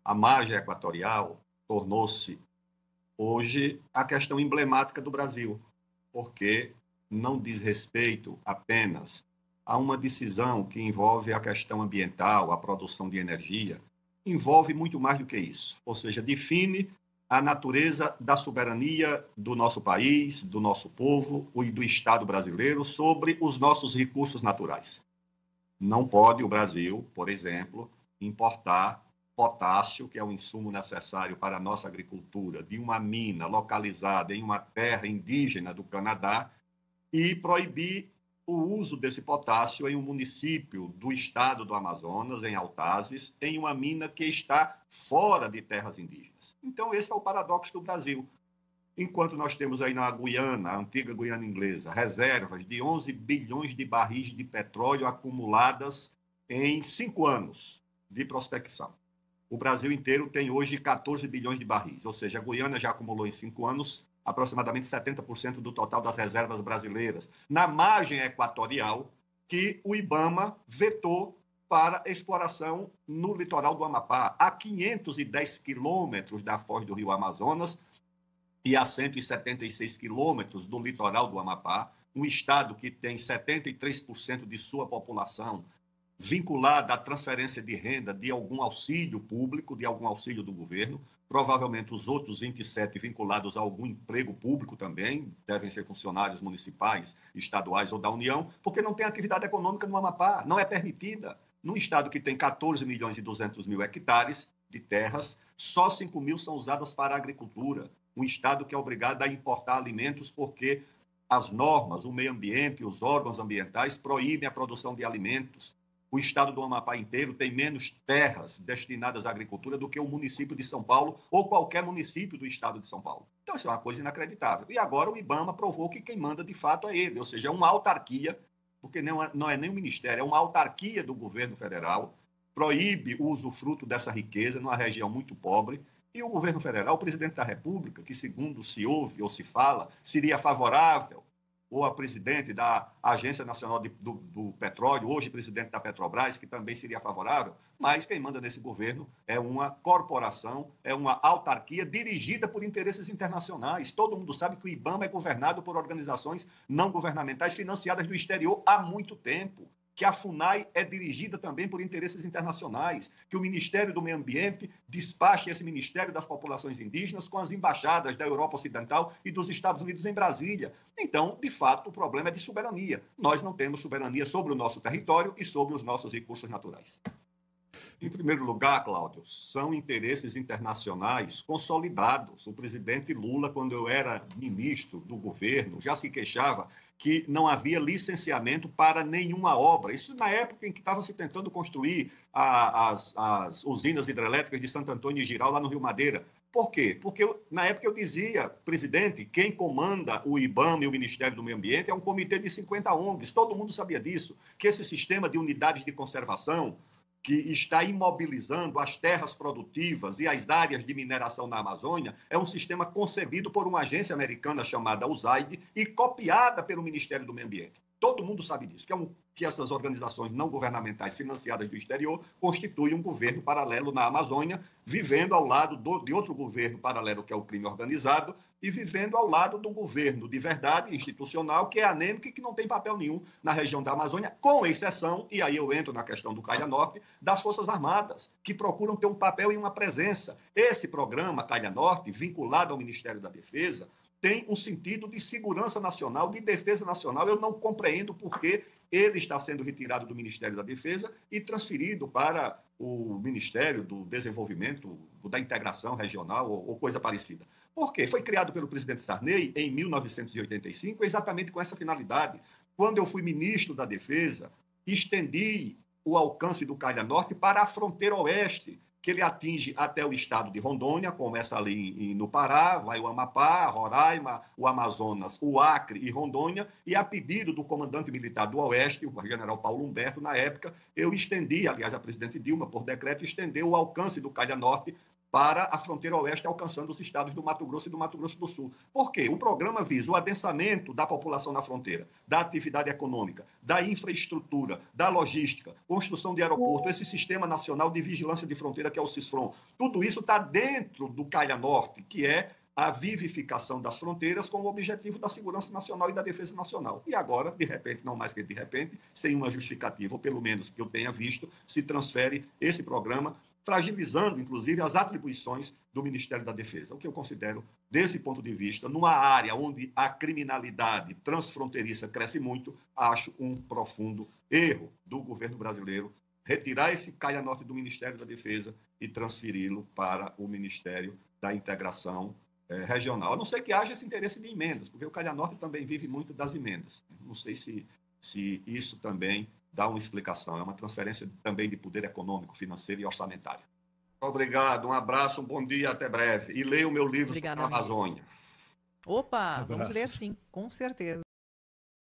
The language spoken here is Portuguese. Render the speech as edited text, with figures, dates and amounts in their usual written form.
A margem equatorial tornou-se, hoje, a questão emblemática do Brasil, porque não diz respeito apenas a uma decisão que envolve a questão ambiental, a produção de energia, envolve muito mais do que isso. Ou seja, define a natureza da soberania do nosso país, do nosso povo e do Estado brasileiro sobre os nossos recursos naturais. Não pode o Brasil, por exemplo, importar potássio, que é um insumo necessário para a nossa agricultura, de uma mina localizada em uma terra indígena do Canadá e proibir o uso desse potássio em um município do estado do Amazonas, em Altazes, em uma mina que está fora de terras indígenas. Então, esse é o paradoxo do Brasil. Enquanto nós temos aí na Guiana, a antiga Guiana inglesa, reservas de 11 bilhões de barris de petróleo acumuladas em 5 anos de prospecção. O Brasil inteiro tem hoje 14 bilhões de barris, ou seja, a Guiana já acumulou em 5 anos aproximadamente 70% do total das reservas brasileiras, na margem equatorial que o IBAMA vetou para exploração no litoral do Amapá, a 510 quilômetros da foz do rio Amazonas e a 176 quilômetros do litoral do Amapá, um estado que tem 73% de sua população vinculada à transferência de renda de algum auxílio público, de algum auxílio do governo, provavelmente os outros 27 vinculados a algum emprego público também, devem ser funcionários municipais, estaduais ou da União, porque não tem atividade econômica no Amapá, não é permitida. Num estado que tem 14 milhões e 200 mil hectares de terras, só 5 mil são usadas para a agricultura. Um estado que é obrigado a importar alimentos porque as normas, o meio ambiente, os órgãos ambientais proíbem a produção de alimentos. O estado do Amapá inteiro tem menos terras destinadas à agricultura do que o município de São Paulo ou qualquer município do estado de São Paulo. Então, isso é uma coisa inacreditável. E agora o IBAMA provou que quem manda de fato é ele, ou seja, é uma autarquia, porque não é nem um ministério, é uma autarquia do governo federal, proíbe o usufruto dessa riqueza numa região muito pobre, e o governo federal, o presidente da República, que segundo se ouve ou se fala, seria favorável, ou a presidente da Agência Nacional do Petróleo, hoje presidente da Petrobras, que também seria favorável, mas quem manda nesse governo é uma corporação, é uma autarquia dirigida por interesses internacionais. Todo mundo sabe que o IBAMA é governado por organizações não governamentais financiadas do exterior há muito tempo, que a FUNAI é dirigida também por interesses internacionais, que o Ministério do Meio Ambiente despache esse Ministério das Populações Indígenas com as embaixadas da Europa Ocidental e dos Estados Unidos em Brasília. Então, de fato, o problema é de soberania. Nós não temos soberania sobre o nosso território e sobre os nossos recursos naturais. Em primeiro lugar, Cláudio, são interesses internacionais consolidados. O presidente Lula, quando eu era ministro do governo, já se queixava que não havia licenciamento para nenhuma obra. Isso na época em que estava se tentando construir as usinas hidrelétricas de Santo Antônio e Giral, lá no Rio Madeira. Por quê? Porque na época eu dizia, presidente, quem comanda o IBAMA e o Ministério do Meio Ambiente é um comitê de 50 ONGs. Todo mundo sabia disso, que esse sistema de unidades de conservação que está imobilizando as terras produtivas e as áreas de mineração na Amazônia, é um sistema concebido por uma agência americana chamada USAID e copiada pelo Ministério do Meio Ambiente. Todo mundo sabe disso, que essas organizações não governamentais financiadas do exterior constituem um governo paralelo na Amazônia, vivendo ao lado de outro governo paralelo, que é o crime organizado, e vivendo ao lado do governo de verdade institucional, que é anêmico e que não tem papel nenhum na região da Amazônia, com exceção, e aí eu entro na questão do Calha Norte, das Forças Armadas, que procuram ter um papel e uma presença. Esse programa, Calha Norte, vinculado ao Ministério da Defesa, tem um sentido de segurança nacional, de defesa nacional. Eu não compreendo por que ele está sendo retirado do Ministério da Defesa e transferido para o Ministério do Desenvolvimento, da Integração Regional ou coisa parecida. Por quê? Foi criado pelo presidente Sarney em 1985, exatamente com essa finalidade. Quando eu fui ministro da Defesa, estendi o alcance do Calha Norte para a fronteira oeste, que ele atinge até o estado de Rondônia, começa ali no Pará, vai o Amapá, Roraima, o Amazonas, o Acre e Rondônia, e a pedido do comandante militar do Oeste, o general Paulo Humberto, na época, eu estendi, aliás, a presidente Dilma, por decreto, estendeu o alcance do Calha Norte para a fronteira oeste, alcançando os estados do Mato Grosso e do Mato Grosso do Sul. Por quê? O programa visa o adensamento da população na fronteira, da atividade econômica, da infraestrutura, da logística, construção de aeroporto, esse Sistema Nacional de Vigilância de Fronteira, que é o SISFRON. Tudo isso está dentro do Calha Norte, que é a vivificação das fronteiras com o objetivo da segurança nacional e da defesa nacional. E agora, de repente, não mais que de repente, sem uma justificativa, ou pelo menos que eu tenha visto, se transfere esse programa, fragilizando, inclusive, as atribuições do Ministério da Defesa. O que eu considero, desse ponto de vista, numa área onde a criminalidade transfronteiriça cresce muito, acho um profundo erro do governo brasileiro retirar esse Calha Norte do Ministério da Defesa e transferi-lo para o Ministério da Integração Regional. A não ser que haja esse interesse de emendas, porque o Calha Norte também vive muito das emendas. Não sei se isso também dá uma explicação. É uma transferência também de poder econômico, financeiro e orçamentário. Obrigado, um abraço, um bom dia, até breve. E leia o meu livro sobre a Amazônia. Opa, vamos ler sim, com certeza.